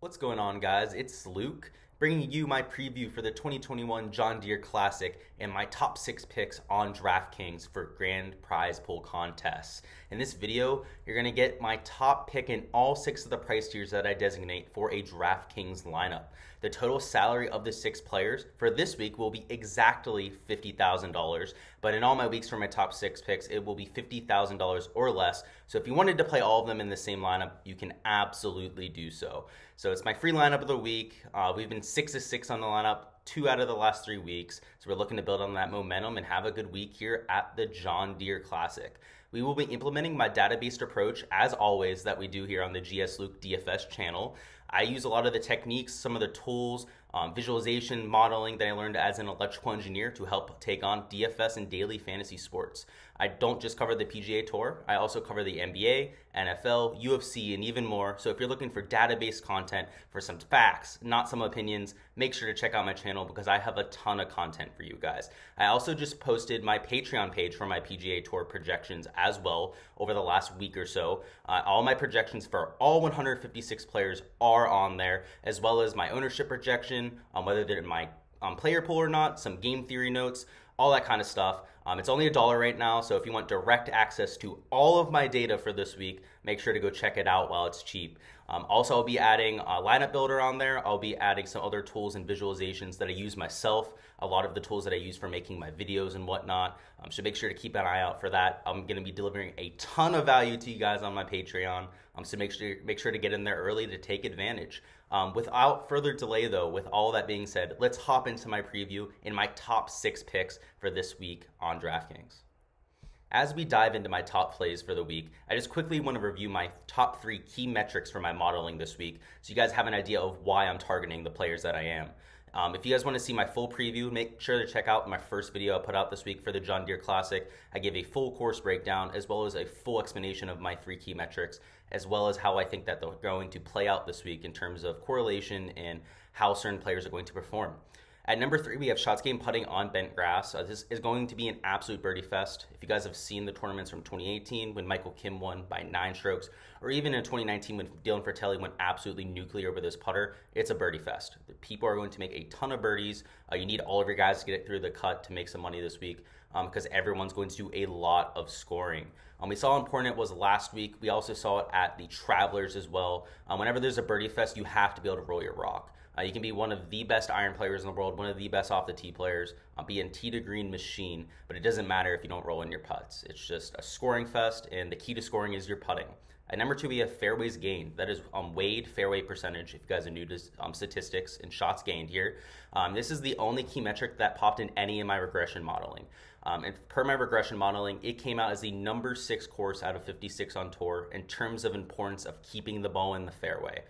What's going on, guys? It's Luke, bringing you my preview for the 2021 John Deere Classic and my top 6 picks on Draftkings for grand prize pool contests. In this video, you're going to get my top pick in all 6 of the price tiers that I designate for a Draftkings lineup. The total salary of the 6 players for this week will be exactly $50,000, but in all my weeks for my top 6 picks, it will be $50,000 or less. So if you wanted to play all of them in the same lineup, you can absolutely do so. So it's my free lineup of the week. We've been 6 of 6 on the lineup 2 out of the last 3 weeks. So we're looking to build on that momentum and have a good week here at the John Deere Classic. We will be implementing my database approach, as always, that we do here on the Gsluke DFS channel. I use a lot of the techniques, some of the tools, visualization, modeling that I learned as an electrical engineer to help take on DFS and daily fantasy sports. I don't just cover the PGA Tour, I also cover the NBA, NFL, UFC, and even more. So if you're looking for database content, for some facts, not some opinions, make sure to check out my channel because I have a ton of content for you guys. I also just posted my Patreon page for my PGA Tour projections as well over the last week or so. All my projections for all 156 players are on there, as well as my ownership projection, whether they're in my player pool or not, some game theory notes, all that kind of stuff. It's only $1 right now, so if you want direct access to all of my data for this week, make sure to go check it out while it's cheap. Also, I'll be adding a lineup builder on there. I'll be adding some other tools and visualizations that I use myself, a lot of the tools that I use for making my videos and whatnot. So make sure to keep an eye out for that. I'm going to be delivering a ton of value to you guys on my Patreon, so make sure to get in there early to take advantage. Without further delay, though, with all that being said, let's hop into my preview in my top 6 picks for this week on DraftKings. As we dive into my top plays for the week, I just quickly want to review my top 3 key metrics for my modeling this week so you guys have an idea of why I'm targeting the players that I am. If you guys want to see my full preview, make sure to check out my first video I put out this week for the John Deere Classic. I give a full course breakdown as well as a full explanation of my 3 key metrics, as well as how I think that they're going to play out this week in terms of correlation and how certain players are going to perform. At number 3, we have shots gained putting on bent grass. This is going to be an absolute birdie fest. If you guys have seen the tournaments from 2018 when Michael Kim won by 9 strokes, or even in 2019 when Dylan Fratelli went absolutely nuclear with his putter, it's a birdie fest. The people are going to make a ton of birdies. You need all of your guys to get it through the cut to make some money this week because everyone's going to do a lot of scoring. We saw how important it was last week. We also saw it at the Travelers as well. Whenever there's a birdie fest, you have to be able to roll your rock. You can be one of the best iron players in the world, one of the best off the tee players, be a tee to green machine, but it doesn't matter if you don't roll in your putts. It's just a scoring fest, and the key to scoring is your putting. At number 2, we have fairways gained. That is weighed fairway percentage, if you guys are new to statistics and shots gained here. This is the only key metric that popped in any of my regression modeling. And per my regression modeling, it came out as the number 6 course out of 56 on tour in terms of importance of keeping the ball in the fairway.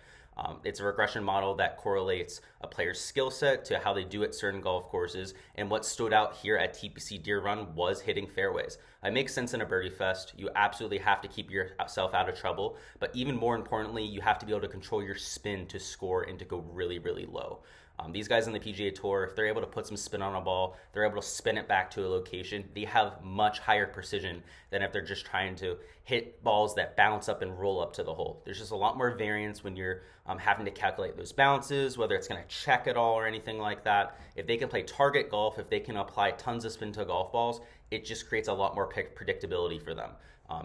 It's a regression model that correlates a player's skill set to how they do at certain golf courses, and what stood out here at TPC Deere RUn was hitting fairways. It makes sense in a birdie fest. You absolutely have to keep yourself out of trouble, but even more importantly, you have to be able to control your spin to score and to go really, really low. These guys on the PGA Tour, if they're able to put some spin on a ball, they're able to spin it back to a location, they have much higher precision than if they're just trying to hit balls that bounce up and roll up to the hole. There's just a lot more variance when you're having to calculate those bounces, whether it's going to check at all or anything like that. If they can play target golf, if they can apply tons of spin to golf balls, it just creates a lot more predictability for them.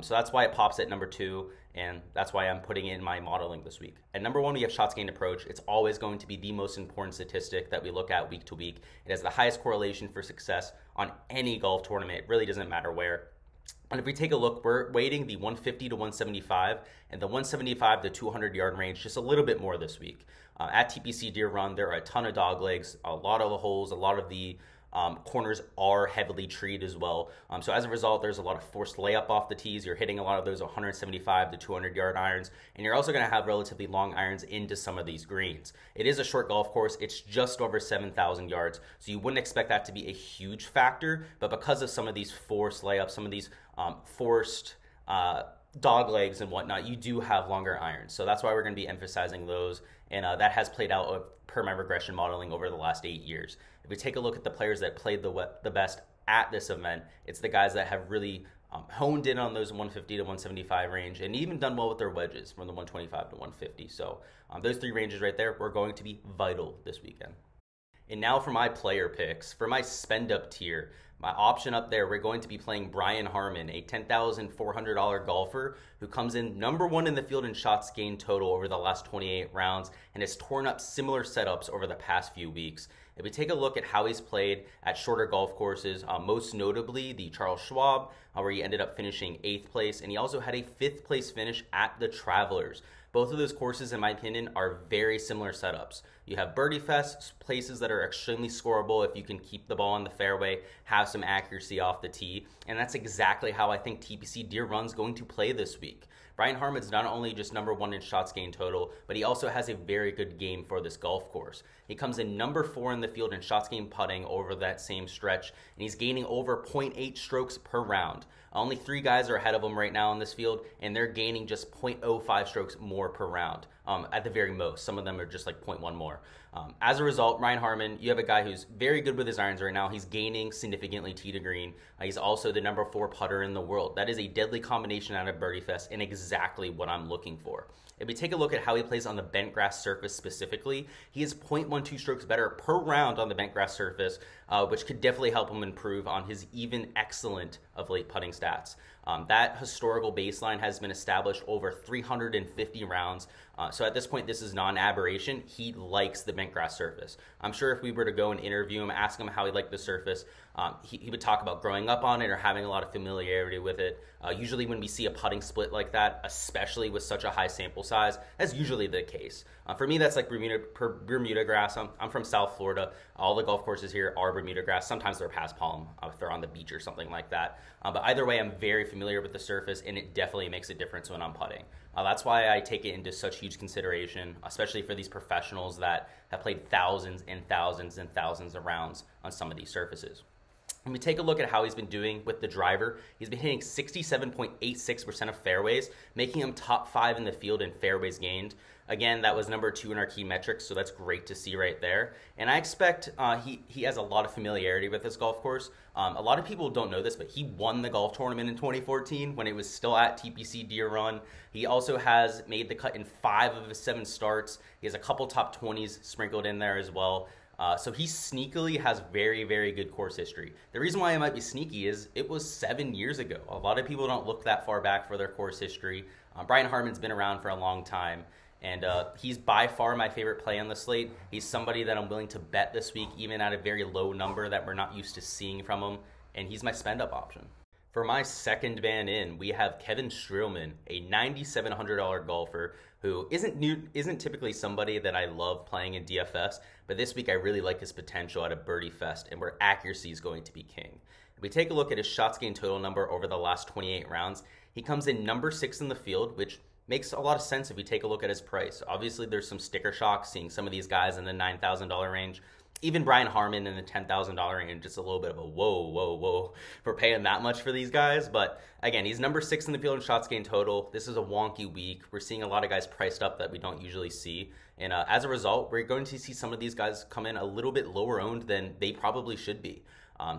So that's why it pops at number 2, and that's why I'm putting in my modeling this week. At number 1, we have shots gained approach. It's always going to be the most important statistic that we look at week to week. It has the highest correlation for success on any golf tournament. It really doesn't matter where. And if we take a look, we're weighting the 150 to 175 and the 175 to 200 yard range just a little bit more this week. At TPC Deere RUn, there are a ton of dog legs, a lot of the holes, a lot of the corners are heavily treed as well. So as a result, there's a lot of forced layup off the tees. You're hitting a lot of those 175 to 200 yard irons, and you're also going to have relatively long irons into some of these greens. It is a short golf course. It's just over 7,000 yards, so you wouldn't expect that to be a huge factor, but because of some of these forced layups, some of these forced dog legs and whatnot, you do have longer irons. So that's why we're going to be emphasizing those, and that has played out per my regression modeling over the last 8 years. If we take a look at the players that played the best at this event, it's the guys that have really honed in on those 150 to 175 range, and even done well with their wedges from the 125 to 150. So those three ranges right there were going to be vital this weekend. And now for my player picks. For my spend up tier, my option up there, we're going to be playing Brian Harman, a $10,400 golfer who comes in number one in the field in shots gained total over the last 28 rounds and has torn up similar setups over the past few weeks. If we take a look at how he's played at shorter golf courses, most notably the Charles Schwab, where he ended up finishing 8th place, and he also had a 5th place finish at the Travelers. Both of those courses, in my opinion, are very similar setups. You have birdie fest, places that are extremely scoreable if you can keep the ball on the fairway, have some accuracy off the tee, and that's exactly how I think TPC Deere RUn's going to play this week. Brian Harman's not only just number one in shots gained total, but he also has a very good game for this golf course. He comes in number 4 in the field in shots gained putting over that same stretch, and he's gaining over 0.8 strokes per round. Only 3 guys are ahead of him right now in this field, and they're gaining just 0.05 strokes more per round at the very most. Some of them are just like 0.1 more. As a result, Brian Harman, you have a guy who's very good with his irons right now. He's gaining significantly tee to green. He's also the number 4 putter in the world. That is a deadly combination out of Birdie Fest and exactly what I'm looking for. If we take a look at how he plays on the bent grass surface specifically, he is 0.12 strokes better per round on the bent grass surface, which could definitely help him improve on his even excellent of late putting stats. That historical baseline has been established over 350 rounds. So at this point, this is non-aberration. He likes the bent grass surface. I'm sure if we were to go and interview him, ask him how he liked the surface, he would talk about growing up on it or having a lot of familiarity with it. Usually when we see a putting split like that, especially with such a high sample size, that's usually the case. For me, that's like Bermuda grass. I'm from South Florida. All the golf courses here are Bermuda grass. Sometimes they're past palm if they're on the beach or something like that. But either way, I'm very familiar with the surface, and it definitely makes a difference when I'm putting. That's why I take it into such huge consideration, especially for these professionals that have played thousands and thousands and thousands of rounds on some of these surfaces. When we take a look at how he's been doing with the driver, he's been hitting 67.86% of fairways, making him top 5 in the field in fairways gained. Again, that was number 2 in our key metrics, so that's great to see right there. And I expect he has a lot of familiarity with this golf course. A lot of people don't know this, but he won the golf tournament in 2014 when it was still at TPC Deere RUn. He also has made the cut in 5 of his 7 starts. He has a couple top 20s sprinkled in there as well. So he sneakily has very, very good course history. The reason why it might be sneaky is it was 7 years ago. A lot of people don't look that far back for their course history. Brian Harman's been around for a long time, and he's by far my favorite play on the slate. He's somebody that I'm willing to bet this week, even at a very low number that we're not used to seeing from him, and he's my spend-up option. For my second man in, we have Kevin Streelman, a $9,700 golfer who isn't typically somebody that I love playing in DFS, but this week I really like his potential at a birdie fest and where accuracy is going to be king. If we take a look at his shots gained total number over the last 28 rounds, he comes in number 6 in the field, which makes a lot of sense if we take a look at his price. Obviously, there's some sticker shock seeing some of these guys in the $9,000 range. Even Brian Harman in the $10,000 range, just a little bit of a whoa for paying that much for these guys. But again, he's number 6 in the field in shots gained total. This is a wonky week. We're seeing a lot of guys priced up that we don't usually see. And as a result, we're going to see some of these guys come in a little bit lower owned than they probably should be.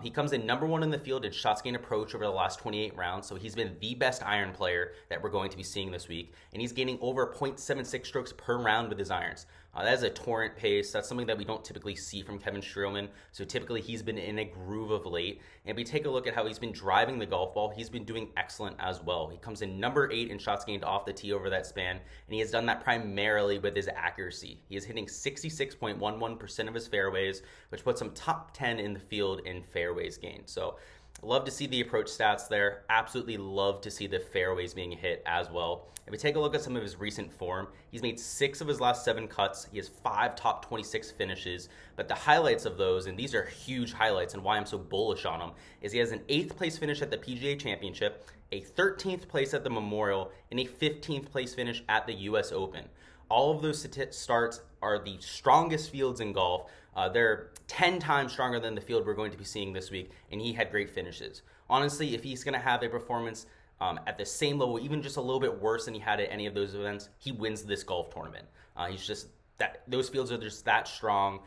He comes in number 1 in the field in shots gained approach over the last 28 rounds, so he's been the best iron player that we're going to be seeing this week, and he's gaining over 0.76 strokes per round with his irons. That is a torrent pace. That's something that we don't typically see from Kevin Streelman, so typically he's been in a groove of late. And if we take a look at how he's been driving the golf ball, he's been doing excellent as well. He comes in number 8 in shots gained off the tee over that span, and he has done that primarily with his accuracy. He is hitting 66.11% of his fairways, which puts him top 10 in the field in fairways gained. So love to see the approach stats there. Absolutely love to see the fairways being hit as well. If we take a look at some of his recent form, he's made 6 of his last 7 cuts. He has 5 top 26 finishes. But the highlights of those, and these are huge highlights and why I'm so bullish on him, is he has an 8th place finish at the PGA Championship, a 13th place at the Memorial, and a 15th place finish at the US Open. All of those starts are the strongest fields in golf. They're 10 times stronger than the field we're going to be seeing this week, and he had great finishes. Honestly, if he's going to have a performance at the same level, even just a little bit worse than he had at any of those events, he wins this golf tournament. He's just those fields are just that strong.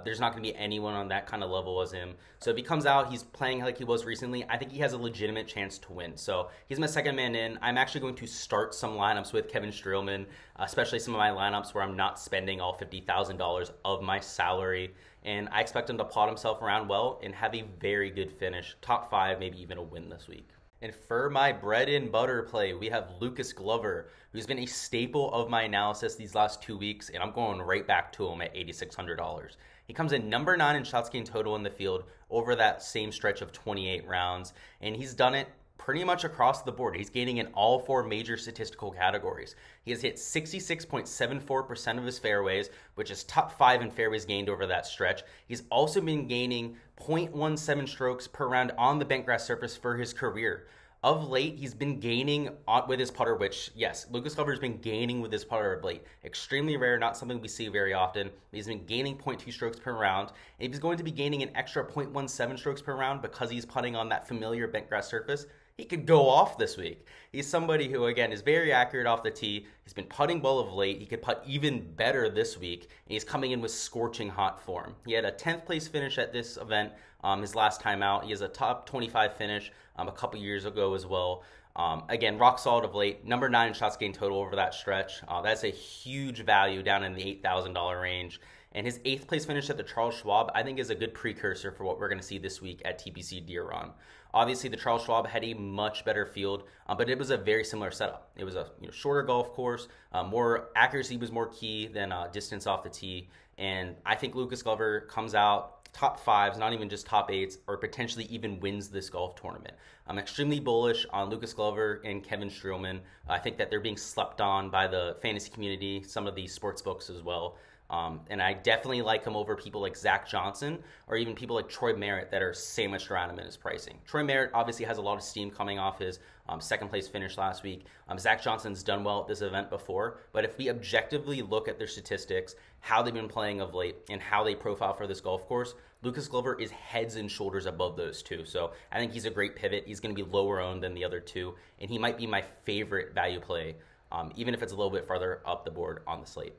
There's not going to be anyone on that kind of level as him. So if he comes out, he's playing like he was recently, I think he has a legitimate chance to win. So he's my second man in. I'm actually going to start some lineups with Kevin Streelman, especially some of my lineups where I'm not spending all $50,000 of my salary. And I expect him to plot himself around well and have a very good finish, top 5, maybe even a win this week. And for my bread and butter play, we have Lucas Glover, who's been a staple of my analysis these last 2 weeks, and I'm going right back to him at $8,600. He comes in number 9 in shots gained total in the field over that same stretch of 28 rounds, and he's done it pretty much across the board. He's gaining in all 4 major statistical categories. He has hit 66.74% of his fairways, which is top 5 in fairways gained over that stretch. He's also been gaining 0.17 strokes per round on the bentgrass surface for his career. Of late, he's been gaining with his putter, which, yes, Lucas Glover's been gaining with his putter of late. Extremely rare, not something we see very often. He's been gaining 0.2 strokes per round. And if he's going to be gaining an extra 0.17 strokes per round because he's putting on that familiar bentgrass surface, he could go off this week. He's somebody who, again, is very accurate off the tee. He's been putting well of late. He could putt even better this week. And he's coming in with scorching hot form. He had a 10th place finish at this event his last time out. He has a top 25 finish a couple years ago as well. Again, rock solid of late. Number 9 in shots gained total over that stretch. That's a huge value down in the $8,000 range. And his 8th place finish at the Charles Schwab, I think, is a good precursor for what we're going to see this week at TPC Deere RUn. Obviously, the Charles Schwab had a much better field, but it was a very similar setup. It was a shorter golf course. More accuracy was more key than distance off the tee. And I think Lucas Glover comes out top 5s, not even just top 8s, or potentially even wins this golf tournament. I'm extremely bullish on Lucas Glover and Kevin Streelman. I think that they're being slept on by the fantasy community, some of the sports books as well. And I definitely like him over people like Zach Johnson or even people like Troy Merritt that are sandwiched around him in his pricing. Troy Merritt obviously has a lot of steam coming off his second place finish last week. Zach Johnson's done well at this event before, but if we objectively look at their statistics, how they've been playing of late, and how they profile for this golf course, Lucas Glover is heads and shoulders above those two. So I think he's a great pivot. He's going to be lower owned than the other two, and he might be my favorite value play, even if it's a little bit farther up the board on the slate.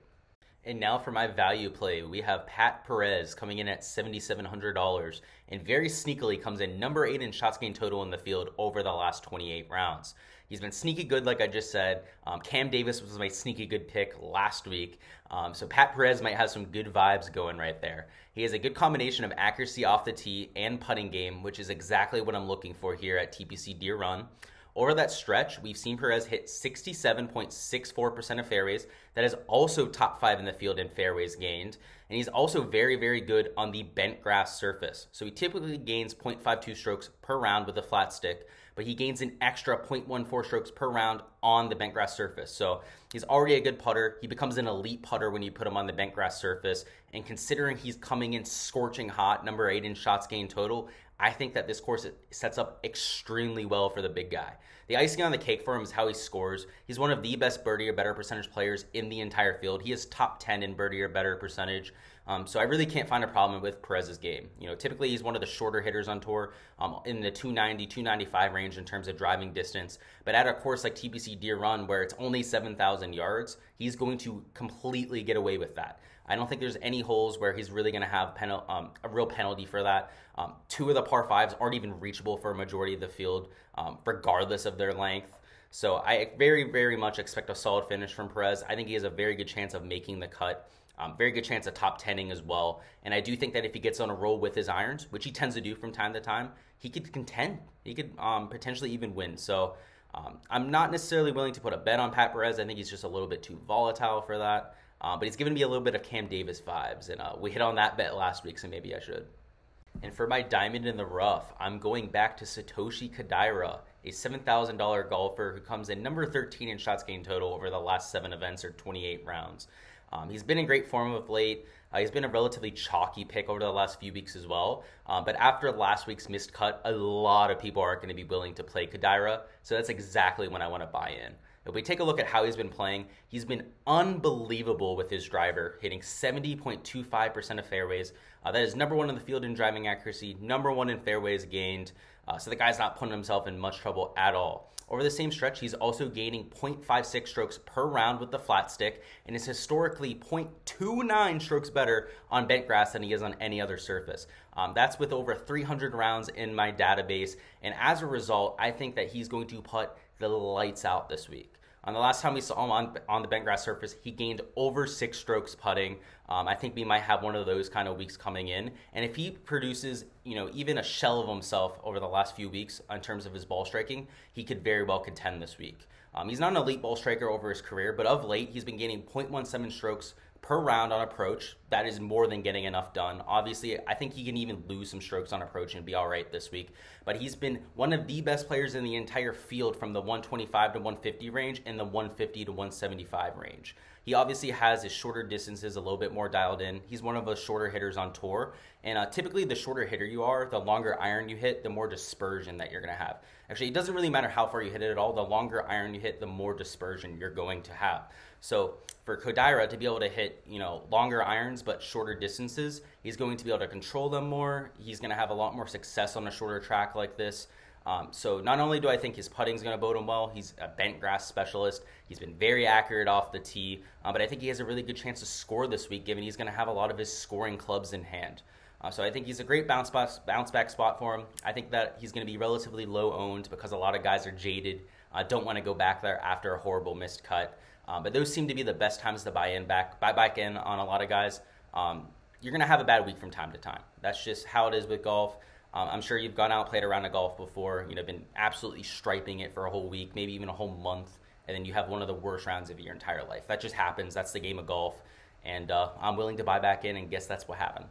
And now for my value play, we have Pat Perez coming in at $7,700 and very sneakily comes in number 8 in shots gained total in the field over the last 28 rounds. He's been sneaky good, like I just said. Cam Davis was my sneaky good pick last week. So Pat Perez might have some good vibes going right there. He has a good combination of accuracy off the tee and putting game, which is exactly what I'm looking for here at TPC Deere RUn. Over that stretch, we've seen Perez hit 67.64% of fairways. That is also top 5 in the field in fairways gained. And he's also very, very good on the bent grass surface. So he typically gains 0.52 strokes per round with a flat stick, but he gains an extra 0.14 strokes per round on the bent grass surface. So he's already a good putter. He becomes an elite putter when you put him on the bent grass surface. And considering he's coming in scorching hot, number 8 in shots gained total, I think that this course sets up extremely well for the big guy. The icing on the cake for him is how he scores. He's one of the best birdie or better percentage players in the entire field. He is top 10 in birdie or better percentage. So I really can't find a problem with Perez's game. Typically he's one of the shorter hitters on tour, in the 290, 295 range in terms of driving distance. But at a course like TPC Deere RUn, where it's only 7,000 yards, he's going to completely get away with that. I don't think there's any holes where he's really going to have a real penalty for that. 2 of the par 5s aren't even reachable for a majority of the field, regardless of their length. So I very, very much expect a solid finish from Perez. I think he has a very good chance of making the cut. Very good chance of top 10ing as well. And I do think that if he gets on a roll with his irons, which he tends to do from time to time, he could contend. He could potentially even win. So I'm not necessarily willing to put a bet on Pat Perez. I think he's just a little bit too volatile for that. But he's given me a little bit of Cam Davis vibes, and we hit on that bet last week, so maybe I should. And for my diamond in the rough, I'm going back to Satoshi Kodaira, a $7,000 golfer who comes in number 13 in shots gained total over the last 7 events or 28 rounds. He's been in great form of late. He's been a relatively chalky pick over the last few weeks as well. But after last week's missed cut, a lot of people aren't going to be willing to play Kodaira, so that's exactly when I want to buy in. If we take a look at how he's been playing, he's been unbelievable with his driver, hitting 70.25% of fairways. That is number 1 in the field in driving accuracy, number 1 in fairways gained. So the guy's not putting himself in much trouble at all. Over the same stretch, he's also gaining 0.56 strokes per round with the flat stick and is historically 0.29 strokes better on bent grass than he is on any other surface. That's with over 300 rounds in my database, and as a result, I think that he's going to putt the lights out this week. The last time we saw him on the bent grass surface, he gained over 6 strokes putting. I think we might have one of those kind of weeks coming in. And if he produces, even a shell of himself over the last few weeks in terms of his ball striking, he could very well contend this week. He's not an elite ball striker over his career, but of late, he's been gaining 0.17 strokes per round on approach. That is more than getting enough done. Obviously, I think he can even lose some strokes on approach and be all right this week. But he's been one of the best players in the entire field from the 125 to 150 range and the 150 to 175 range. He obviously has his shorter distances a little bit more dialed in. He's one of the shorter hitters on tour. And typically, the shorter hitter you are, the longer iron you hit, the more dispersion that you're going to have. Actually, it doesn't really matter how far you hit it at all. The longer iron you hit, the more dispersion you're going to have. So for Kodaira to be able to hit, longer irons but shorter distances, he's going to be able to control them more. He's going to have a lot more success on a shorter track like this. So not only do I think his putting is going to bode him well, he's a bent grass specialist. He's been very accurate off the tee, but I think he has a really good chance to score this week, given he's going to have a lot of his scoring clubs in hand. So I think he's a great bounce back spot for him. I think that he's going to be relatively low owned because a lot of guys are jaded, don't want to go back there after a horrible missed cut. But those seem to be the best times to buy back in on a lot of guys. You're going to have a bad week from time to time. That's just how it is with golf. I'm sure you've gone out and played a round of golf before, been absolutely striping it for a whole week, maybe even a whole month, and then you have one of the worst rounds of your entire life. That just happens. That's the game of golf, and I'm willing to buy back in and guess that's what happened.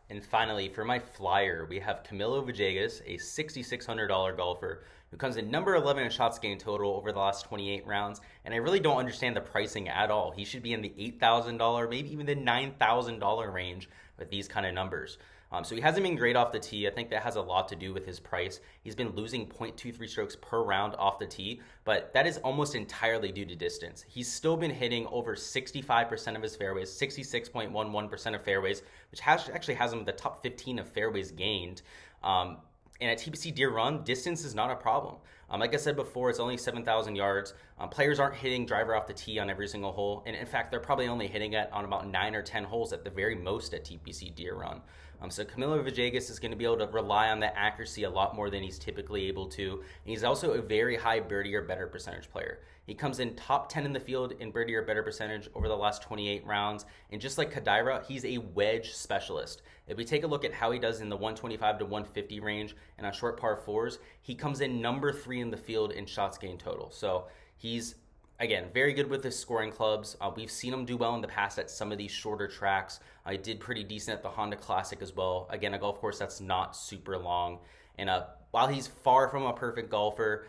And finally, for my flyer, we have Camilo Villegas, a $6,600 golfer who comes in number 11 in shots gained total over the last 28 rounds. And I really don't understand the pricing at all. He should be in the $8,000, maybe even the $9,000 range with these kind of numbers. So he hasn't been great off the tee. I think that has a lot to do with his price. He's been losing 0.23 strokes per round off the tee, but that is almost entirely due to distance. He's still been hitting over 65% of his fairways, 66.11% of fairways, which actually has him in the top 15 of fairways gained. And at TPC Deere RUn, distance is not a problem. Like I said before, it's only 7,000 yards. Players aren't hitting driver off the tee on every single hole. And in fact, they're probably only hitting it on about 9 or 10 holes at the very most at TPC Deere RUn. So Camilo Villegas is going to be able to rely on that accuracy a lot more than he's typically able to. And he's also a very high birdie or better percentage player. He comes in top 10 in the field in birdie or better percentage over the last 28 rounds. And just like Kodaira, he's a wedge specialist. If we take a look at how he does in the 125 to 150 range and on short par 4s, he comes in number 3 in the field in shots gained total. So he's, again, very good with his scoring clubs. We've seen him do well in the past at some of these shorter tracks. He did pretty decent at the Honda Classic as well. Again, a golf course that's not super long. And while he's far from a perfect golfer,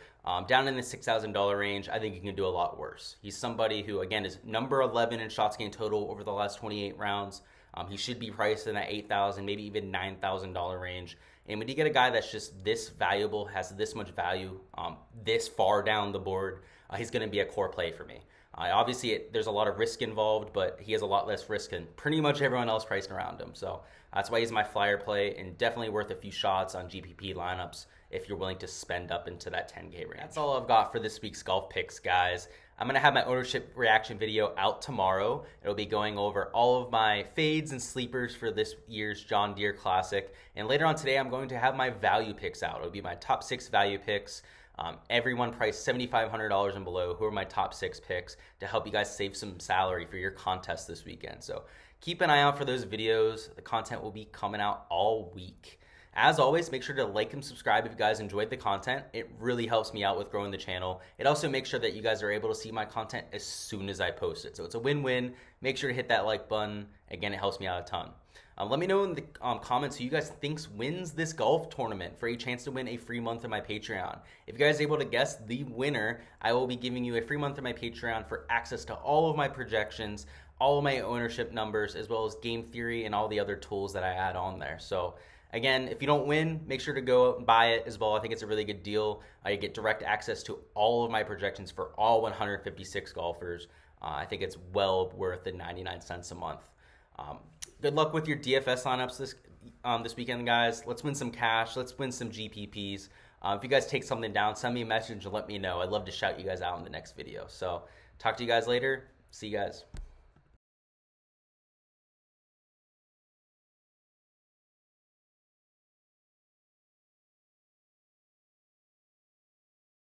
down in the $6,000 range, I think he can do a lot worse. He's somebody who, again, is number 11 in shots gained total over the last 28 rounds. He should be priced in that $8,000, maybe even $9,000 range. And when you get a guy that's just this valuable, has this much value, this far down the board, he's going to be a core play for me. Obviously, there's a lot of risk involved, but he has a lot less risk than pretty much everyone else priced around him. So that's why he's my flyer play, and definitely worth a few shots on GPP lineups if you're willing to spend up into that 10K range. That's all I've got for this week's golf picks, guys. I'm going to have my ownership reaction video out tomorrow. It'll be going over all of my fades and sleepers for this year's John Deere Classic. And later on today, I'm going to have my value picks out. It'll be my top 6 value picks. Everyone priced $7,500 and below, who are my top 6 picks to help you guys save some salary for your contest this weekend. So keep an eye out for those videos. The content will be coming out all week. As always, make sure to like and subscribe if you guys enjoyed the content. It really helps me out with growing the channel. It also makes sure that you guys are able to see my content as soon as I post it. So it's a win-win. Make sure to hit that like button. Again, it helps me out a ton. Let me know in the comments who you guys think wins this golf tournament for a chance to win a free month of my Patreon. If you guys are able to guess the winner, I will be giving you a free month of my Patreon for access to all of my projections, all of my ownership numbers, as well as game theory and all the other tools that I add on there. So again, if you don't win, make sure to go out and buy it as well. I think it's a really good deal. You get direct access to all of my projections for all 156 golfers. I think it's well worth the 99 cents a month. Good luck with your DFS lineups this weekend, guys. Let's win some cash. Let's win some GPPs. If you guys take something down, send me a message and let me know. I'd love to shout you guys out in the next video. So talk to you guys later. See you guys.